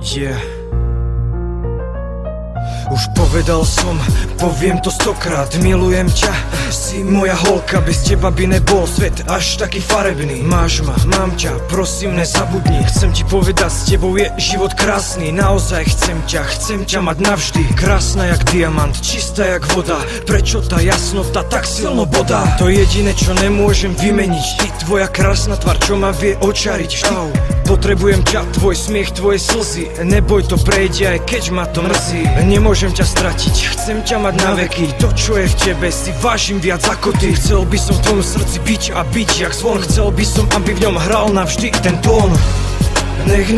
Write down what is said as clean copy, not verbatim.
Yeah. Už povedal som, poviem to 100-krát, milujem ťa, si moja holka, bez teba by nebol svet až taký farebný. Máš ma, mám ťa, prosím nezabudni, chcem ti povedať, s tebou je život krásny. Naozaj chcem ťa mať navždy. Krásna jak diamant, čistá jak voda, prečo tá jasnota tak silno bodá? To jediné, čo nemôžem vymeniť, ty tvoja krásna tvár, čo ma vie očariť. Potrebujem ťa, tvoj smiech, tvoje slzy, neboj, to prejde, aj keď ma to mrzí. Nemôžem ťa stratiť, chcem ťa mať na veky, to čo je v tebe si vážim viac ako ty. Chcel by som v tvojom srdci byť a byť jak zvon, chcel by som, aby v ňom hral navždy ten tón. Nech